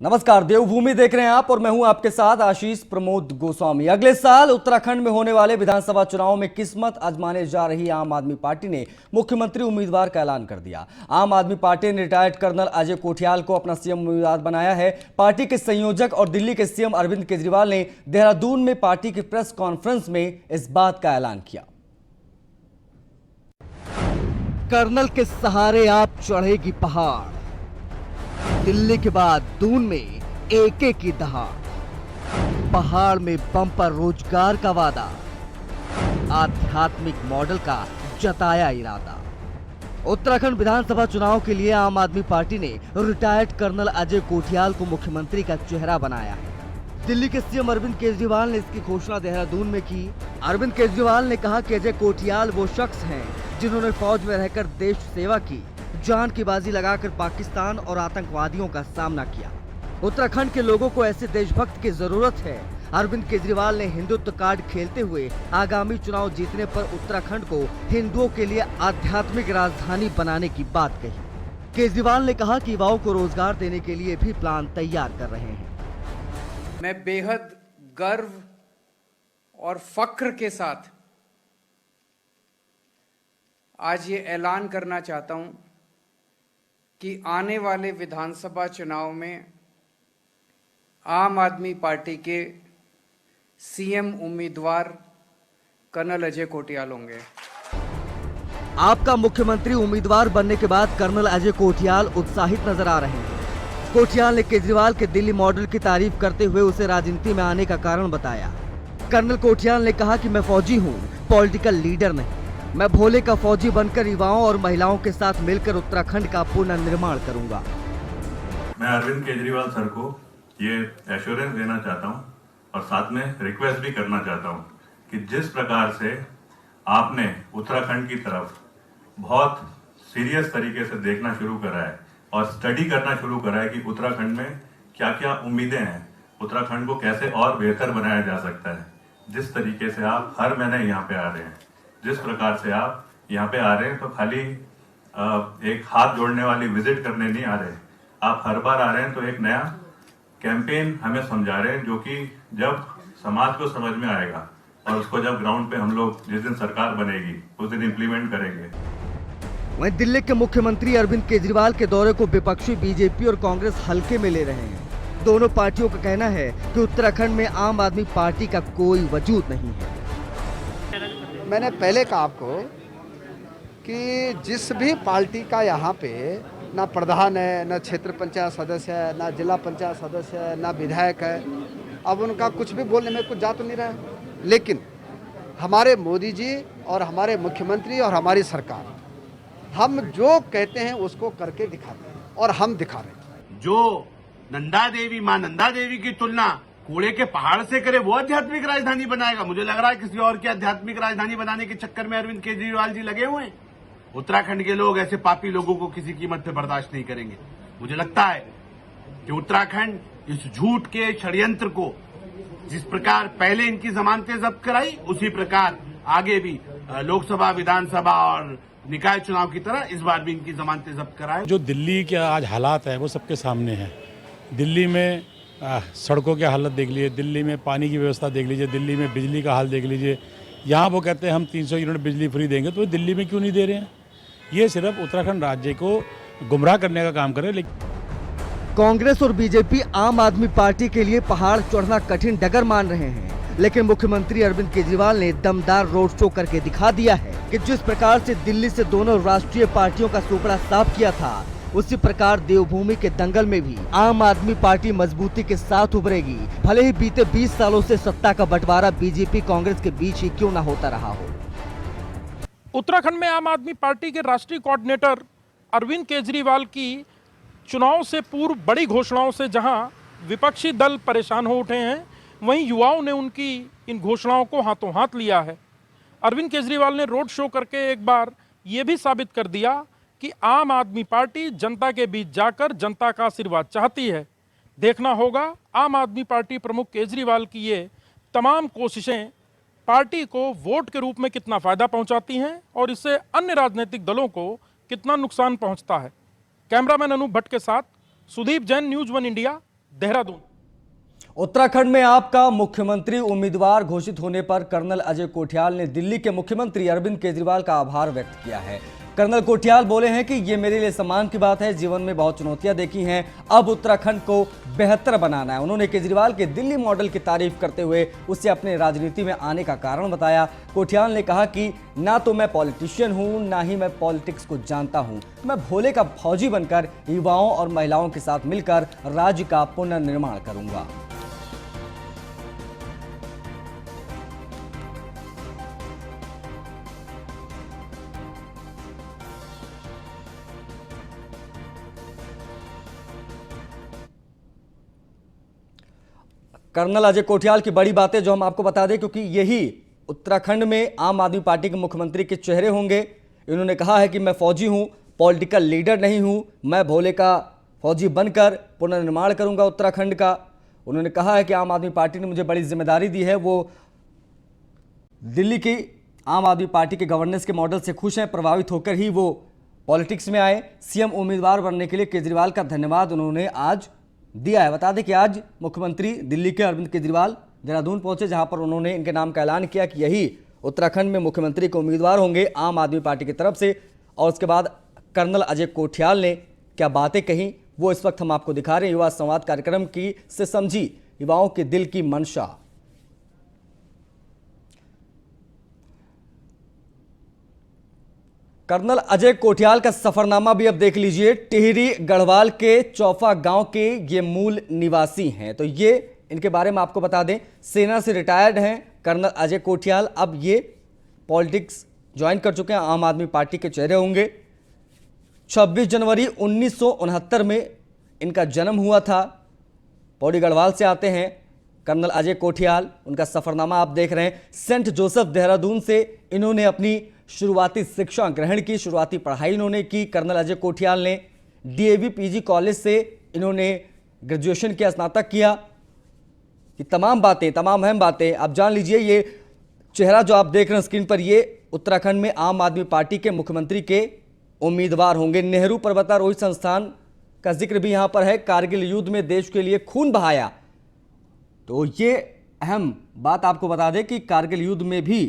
नमस्कार, देवभूमि देख रहे हैं आप और मैं हूं आपके साथ आशीष प्रमोद गोस्वामी। अगले साल उत्तराखंड में होने वाले विधानसभा चुनाव में किस्मत आजमाने जा रही आम आदमी पार्टी ने मुख्यमंत्री उम्मीदवार का ऐलान कर दिया। आम आदमी पार्टी ने रिटायर्ड कर्नल अजय कोठियाल को अपना सीएम उम्मीदवार बनाया है। पार्टी के संयोजक और दिल्ली के सीएम अरविंद केजरीवाल ने देहरादून में पार्टी की प्रेस कॉन्फ्रेंस में इस बात का ऐलान किया। कर्नल के सहारे आप चढ़ेगी पहाड़, दिल्ली के बाद दून में एके की दहाड़, पहाड़ में बम्पर रोजगार का वादा, आध्यात्मिक मॉडल का जताया इरादा। उत्तराखंड विधानसभा चुनाव के लिए आम आदमी पार्टी ने रिटायर्ड कर्नल अजय कोठियाल को मुख्यमंत्री का चेहरा बनाया है। दिल्ली के सीएम अरविंद केजरीवाल ने इसकी घोषणा देहरादून में की। अरविंद केजरीवाल ने कहा कि अजय कोठियाल वो शख्स हैं जिन्होंने फौज में रहकर देश सेवा की, जान की बाजी लगाकर पाकिस्तान और आतंकवादियों का सामना किया। उत्तराखंड के लोगों को ऐसे देशभक्त की जरूरत है। अरविंद केजरीवाल ने हिंदुत्व कार्ड खेलते हुए आगामी चुनाव जीतने पर उत्तराखंड को हिंदुओं के लिए आध्यात्मिक राजधानी बनाने की बात कही। केजरीवाल ने कहा कि युवाओं को रोजगार देने के लिए भी प्लान तैयार कर रहे हैं। मैं बेहद गर्व और फक्र के साथ आज ये ऐलान करना चाहता हूं कि आने वाले विधानसभा चुनाव में आम आदमी पार्टी के सीएम उम्मीदवार कर्नल अजय कोठियाल होंगे। आपका मुख्यमंत्री उम्मीदवार बनने के बाद कर्नल अजय कोठियाल उत्साहित नजर आ रहे हैं। कोठियाल ने केजरीवाल के दिल्ली मॉडल की तारीफ करते हुए उसे राजनीति में आने का कारण बताया। कर्नल कोठियाल ने कहा कि मैं फौजी हूं, पॉलिटिकल लीडर नहीं। मैं भोले का फौजी बनकर युवाओं और महिलाओं के साथ मिलकर उत्तराखंड का पुनर्निर्माण करूंगा। मैं अरविंद केजरीवाल सर को ये एश्योरेंस देना चाहता हूं और साथ में रिक्वेस्ट भी करना चाहता हूं कि जिस प्रकार से आपने उत्तराखंड की तरफ बहुत सीरियस तरीके से देखना शुरू करा है और स्टडी करना शुरू करा है कि उत्तराखंड में क्या क्या उम्मीदें हैं, उत्तराखंड को कैसे और बेहतर बनाया जा सकता है। जिस तरीके से आप हर महीने यहाँ पे आ रहे हैं, जिस प्रकार से आप यहाँ पे आ रहे हैं, तो खाली एक हाथ जोड़ने वाली विजिट करने नहीं आ रहे, आप हर बार आ रहे हैं तो एक नया कैंपेन हमें समझा रहे हैं, जो कि जब समाज को समझ में आएगा और उसको जब ग्राउंड पे हम लोग जिस दिन सरकार बनेगी उस दिन इम्प्लीमेंट करेंगे। वहीं दिल्ली के मुख्यमंत्री अरविंद केजरीवाल के दौरे को विपक्षी बीजेपी और कांग्रेस हल्के में ले रहे हैं। दोनों पार्टियों का कहना है कि उत्तराखंड में आम आदमी पार्टी का कोई वजूद नहीं है। मैंने पहले कहा आपको कि जिस भी पार्टी का यहाँ पे ना प्रधान है, ना क्षेत्र पंचायत सदस्य है, ना जिला पंचायत सदस्य है, ना विधायक है, अब उनका कुछ भी बोलने में कुछ जा तो नहीं रहा है। लेकिन हमारे मोदी जी और हमारे मुख्यमंत्री और हमारी सरकार, हम जो कहते हैं उसको करके दिखाते हैं और हम दिखा रहे हैं। जो नंदा देवी, मां नंदा देवी की तुलना कूड़े के पहाड़ से करे, वो आध्यात्मिक राजधानी बनाएगा। मुझे लग रहा है किसी और की आध्यात्मिक राजधानी बनाने के चक्कर में अरविंद केजरीवाल जी लगे हुए हैं। उत्तराखंड के लोग ऐसे पापी लोगों को किसी कीमत पे बर्दाश्त नहीं करेंगे। मुझे लगता है कि उत्तराखंड इस झूठ के षड्यंत्र को, जिस प्रकार पहले इनकी जमानतें जब्त कराई, उसी प्रकार आगे भी लोकसभा, विधानसभा और निकाय चुनाव की तरह इस बार भी इनकी जमानतें जब्त कराए। जो दिल्ली के आज हालात है वो सबके सामने है। दिल्ली में सड़कों की हालत देख लीजिए, दिल्ली में पानी की व्यवस्था देख लीजिए, दिल्ली में बिजली का हाल देख लीजिए। यहाँ वो कहते हैं हम 300 यूनिट बिजली फ्री देंगे, तो दिल्ली में क्यों नहीं दे रहे हैं? ये सिर्फ उत्तराखंड राज्य को गुमराह करने का काम करे। कांग्रेस और बीजेपी आम आदमी पार्टी के लिए पहाड़ चढ़ना कठिन डगर मान रहे हैं, लेकिन मुख्यमंत्री अरविंद केजरीवाल ने दमदार रोड शो करके दिखा दिया है कि जिस प्रकार से दिल्ली से दोनों राष्ट्रीय पार्टियों का सुपड़ा साफ किया था, उसी प्रकार देवभूमि के दंगल में भी आम आदमी पार्टी मजबूती के साथ उभरेगी, भले ही बीते 20 सालों से सत्ता का बंटवारा बीजेपी कांग्रेस के बीच ही क्यों न होता रहा हो। उत्तराखंड में आम आदमी पार्टी के राष्ट्रीय कोऑर्डिनेटर अरविंद केजरीवाल की चुनाव से पूर्व बड़ी घोषणाओं से जहां विपक्षी दल परेशान हो उठे हैं, वहीं युवाओं ने उनकी इन घोषणाओं को हाथों हाथ लिया है। अरविंद केजरीवाल ने रोड शो करके एक बार ये भी साबित कर दिया कि आम आदमी पार्टी जनता के बीच जाकर जनता का आशीर्वाद चाहती है। देखना होगा आम आदमी पार्टी प्रमुख केजरीवाल की ये तमाम कोशिशें पार्टी को वोट के रूप में कितना फायदा पहुंचाती हैं और इससे अन्य राजनीतिक दलों को कितना नुकसान पहुंचता है। कैमरामैन अनूप भट्ट के साथ सुदीप जैन, न्यूज़ 1 इंडिया, देहरादून। उत्तराखंड में आपका मुख्यमंत्री उम्मीदवार घोषित होने पर कर्नल अजय कोठियाल ने दिल्ली के मुख्यमंत्री अरविंद केजरीवाल का आभार व्यक्त किया है। कर्नल कोठियाल बोले हैं कि ये मेरे लिए सम्मान की बात है, जीवन में बहुत चुनौतियां देखी हैं, अब उत्तराखंड को बेहतर बनाना है। उन्होंने केजरीवाल के दिल्ली मॉडल की तारीफ करते हुए उसे अपने राजनीति में आने का कारण बताया। कोठियाल ने कहा कि ना तो मैं पॉलिटिशियन हूं, ना ही मैं पॉलिटिक्स को जानता हूं, मैं भोले का फौजी बनकर युवाओं और महिलाओं के साथ मिलकर राज्य का पुनर्निर्माण करूंगा। कर्नल अजय कोठियाल की बड़ी बातें जो हम आपको बता दें, क्योंकि यही उत्तराखंड में आम आदमी पार्टी के मुख्यमंत्री के चेहरे होंगे। इन्होंने कहा है कि मैं फौजी हूं, पॉलिटिकल लीडर नहीं हूं, मैं भोले का फौजी बनकर पुनर्निर्माण करूंगा उत्तराखंड का। उन्होंने कहा है कि आम आदमी पार्टी ने मुझे बड़ी जिम्मेदारी दी है, वो दिल्ली की आम आदमी पार्टी के गवर्नेंस के मॉडल से खुश हैं, प्रभावित होकर ही वो पॉलिटिक्स में आए। सीएम उम्मीदवार बनने के लिए केजरीवाल का धन्यवाद उन्होंने आज दिया है। बता दें कि आज मुख्यमंत्री दिल्ली के अरविंद केजरीवाल देहरादून पहुंचे, जहां पर उन्होंने इनके नाम का ऐलान किया कि यही उत्तराखंड में मुख्यमंत्री के उम्मीदवार होंगे आम आदमी पार्टी की तरफ से। और उसके बाद कर्नल अजय कोठियाल ने क्या बातें कही वो इस वक्त हम आपको दिखा रहे हैं। युवा संवाद कार्यक्रम की से समझी युवाओं के दिल की मंशा। कर्नल अजय कोठियाल का सफरनामा भी अब देख लीजिए। टिहरी गढ़वाल के चौफा गांव के ये मूल निवासी हैं। तो ये इनके बारे में आपको बता दें, सेना से रिटायर्ड हैं कर्नल अजय कोठियाल। अब ये पॉलिटिक्स ज्वाइन कर चुके हैं, आम आदमी पार्टी के चेहरे होंगे। 26 जनवरी 1969 में इनका जन्म हुआ था। पौड़ी गढ़वाल से आते हैं कर्नल अजय कोठियाल। उनका सफरनामा आप देख रहे हैं। सेंट जोसेफ देहरादून से इन्होंने अपनी शुरुआती शिक्षा ग्रहण की, शुरुआती पढ़ाई इन्होंने की। कर्नल अजय कोठियाल ने डीएवी पीजी कॉलेज से इन्होंने ग्रेजुएशन किया, स्नातक किया। ये तमाम बातें, तमाम अहम बातें आप जान लीजिए। ये चेहरा जो आप देख रहे हैं स्क्रीन पर, ये उत्तराखंड में आम आदमी पार्टी के मुख्यमंत्री के उम्मीदवार होंगे। नेहरू पर्वतारोही संस्थान का जिक्र भी यहाँ पर है। कारगिल युद्ध में देश के लिए खून बहाया, तो ये अहम बात आपको बता दें कि कारगिल युद्ध में भी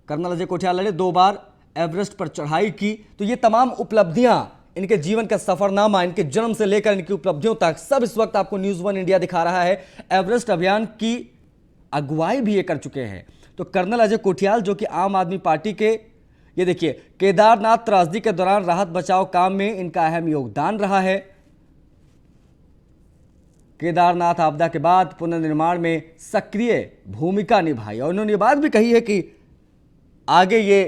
कर्नल अजय कोठियाल ने 2 बार एवरेस्ट पर चढ़ाई की। तो ये तमाम उपलब्धियां, इनके जीवन का सफरनामा, इनके जन्म से लेकर इनकी उपलब्धियों तक सब इस वक्त आपको न्यूज़ 1 इंडिया दिखा रहा है। एवरेस्ट अभियान की अगुवाई भी ये कर चुके हैं। तो कर्नल अजय कोठियाल जो कि आम आदमी पार्टी के, ये देखिए, केदारनाथ त्रासदी के दौरान राहत बचाव काम में इनका अहम योगदान रहा है। केदारनाथ आपदा के बाद पुनर्निर्माण में सक्रिय भूमिका निभाई। और उन्होंने ये बात भी कही है कि आगे ये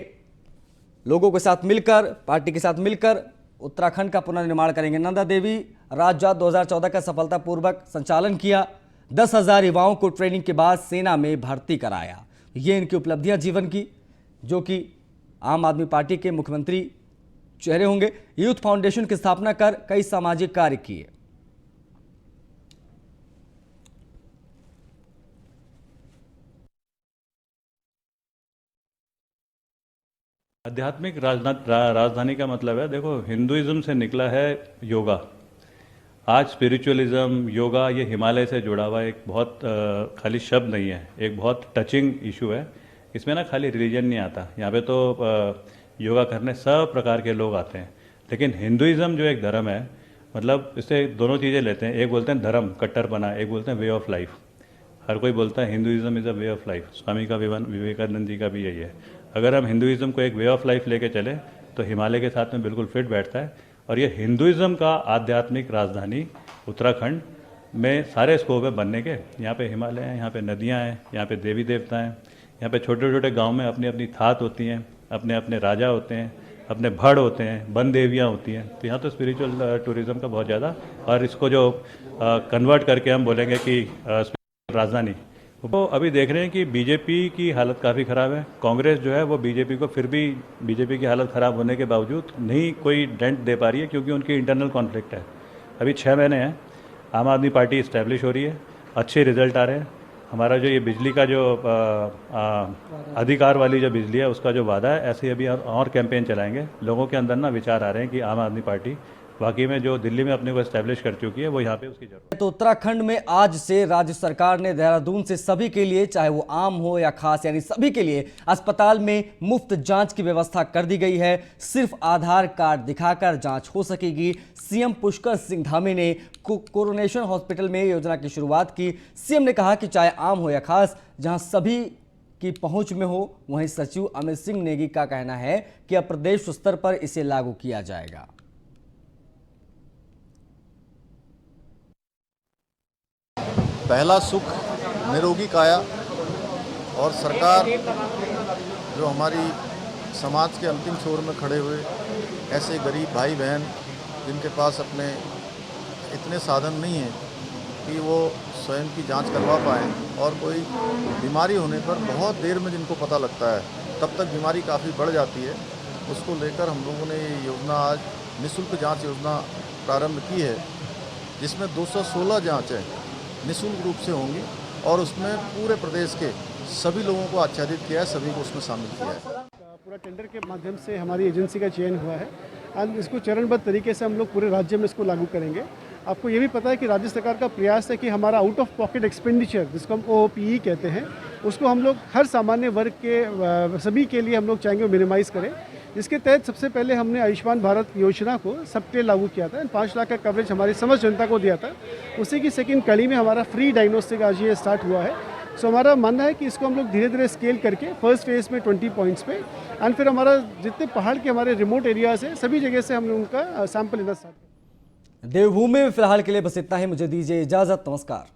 लोगों के साथ मिलकर, पार्टी के साथ मिलकर उत्तराखंड का पुनर्निर्माण करेंगे। नंदा देवी राजजात 2014 का सफलतापूर्वक संचालन किया। 10,000 युवाओं को ट्रेनिंग के बाद सेना में भर्ती कराया। ये इनकी उपलब्धियां जीवन की, जो कि आम आदमी पार्टी के मुख्यमंत्री चेहरे होंगे। यूथ फाउंडेशन की स्थापना कर कई सामाजिक कार्य किए। आध्यात्मिक राजधानी का मतलब है, देखो, हिंदुइज्म से निकला है योगा। आज स्पिरिचुअलिज्म, योगा, ये हिमालय से जुड़ा हुआ एक बहुत खाली शब्द नहीं है, एक बहुत टचिंग इशू है। इसमें ना खाली रिलीजन नहीं आता। यहाँ पे तो योगा करने सब प्रकार के लोग आते हैं। लेकिन हिंदुइज्म जो एक धर्म है, मतलब इससे दोनों चीज़ें लेते हैं। एक बोलते हैं धर्म, कट्टरपना, एक बोलते हैं वे ऑफ लाइफ। हर कोई बोलता है Hinduism is a way of life. Swami का विवेकानंद जी का भी यही है। अगर हम हिंदुइज्म को एक वे ऑफ लाइफ लेके चले तो हिमालय के साथ में बिल्कुल फिट बैठता है। और ये हिंदुइज्म का आध्यात्मिक राजधानी उत्तराखंड में सारे स्कोप है बनने के। यहाँ पे हिमालय हैं, यहाँ पे नदियाँ हैं, यहाँ पे देवी देवता हैं, यहाँ पे छोटे छोटे गांव में अपनी अपनी थात होती हैं, अपने अपने राजा होते हैं, अपने भड़ होते हैं, वन देवियाँ होती हैं। तो यहाँ तो स्पिरिचुअल टूरिज्म का बहुत ज़्यादा, और इसको जो कन्वर्ट करके हम बोलेंगे कि राजधानी, वो अभी देख रहे हैं कि बीजेपी की हालत काफ़ी ख़राब है। कांग्रेस जो है वो बीजेपी को, फिर भी बीजेपी की हालत ख़राब होने के बावजूद नहीं कोई डेंट दे पा रही है, क्योंकि उनकी इंटरनल कॉन्फ्लिक्ट है। अभी 6 महीने हैं, आम आदमी पार्टी इस्टेब्लिश हो रही है, अच्छे रिजल्ट आ रहे हैं। हमारा जो ये बिजली का जो अधिकार वाली जो बिजली है उसका जो वादा है, ऐसे अभी और कैंपेन चलाएंगे। लोगों के अंदर ना विचार आ रहे हैं कि आम आदमी पार्टी बाकी में जो दिल्ली में अपने को एस्टेब्लिश कर चुकी है वो यहाँ पे उसकी जरूरत है। तो उत्तराखंड में आज से राज्य सरकार ने देहरादून से सभी के लिए, चाहे वो आम हो या खास, यानी सभी के लिए अस्पताल में मुफ्त जांच की व्यवस्था कर दी गई है। सिर्फ आधार कार्ड दिखाकर जांच हो सकेगी। सीएम पुष्कर सिंह धामी ने कोरोनेशन हॉस्पिटल में योजना की शुरुआत की। सीएम ने कहा कि चाहे आम हो या खास, जहां सभी की पहुंच में हो। वहीं सचिव अमित सिंह नेगी का कहना है कि अब प्रदेश स्तर पर इसे लागू किया जाएगा। पहला सुख निरोगी काया, और सरकार जो हमारी समाज के अंतिम छोर में खड़े हुए ऐसे गरीब भाई बहन जिनके पास अपने इतने साधन नहीं हैं कि वो स्वयं की जांच करवा पाएँ, और कोई बीमारी होने पर बहुत देर में जिनको पता लगता है, तब तक बीमारी काफ़ी बढ़ जाती है, उसको लेकर हम लोगों ने ये योजना आज निःशुल्क जांच योजना प्रारंभ की है, जिसमें 216 जांचें निःशुल्क रूप से होंगी, और उसमें पूरे प्रदेश के सभी लोगों को आच्छादित किया है, सभी को उसमें शामिल किया है। पूरा टेंडर के माध्यम से हमारी एजेंसी का चयन हुआ है और इसको चरणबद्ध तरीके से हम लोग पूरे राज्य में इसको लागू करेंगे। आपको ये भी पता है कि राज्य सरकार का प्रयास है कि हमारा आउट ऑफ पॉकेट एक्सपेंडिचर, जिसको हम OPE कहते हैं, उसको हम लोग हर सामान्य वर्ग के सभी के लिए हम लोग चाहेंगे मिनिमाइज़ करें। इसके तहत सबसे पहले हमने आयुष्मान भारत योजना को सबके लागू किया था। 5 लाख का कवरेज हमारी समस्त जनता को दिया था। उसी की सेकंड कड़ी में हमारा फ्री डायग्नोस्टिक आज ये स्टार्ट हुआ है। सो हमारा मानना है कि इसको हम लोग धीरे धीरे स्केल करके फर्स्ट फेज़ में 20 पॉइंट्स पे, एंड फिर हमारा जितने पहाड़ के हमारे रिमोट एरियाज़ हैं सभी जगह से हमने उनका सैंपल लेना स्टार्ट किया। देवभूमि में फिलहाल के लिए बस इतना ही। मुझे दीजिए इजाज़त। नमस्कार।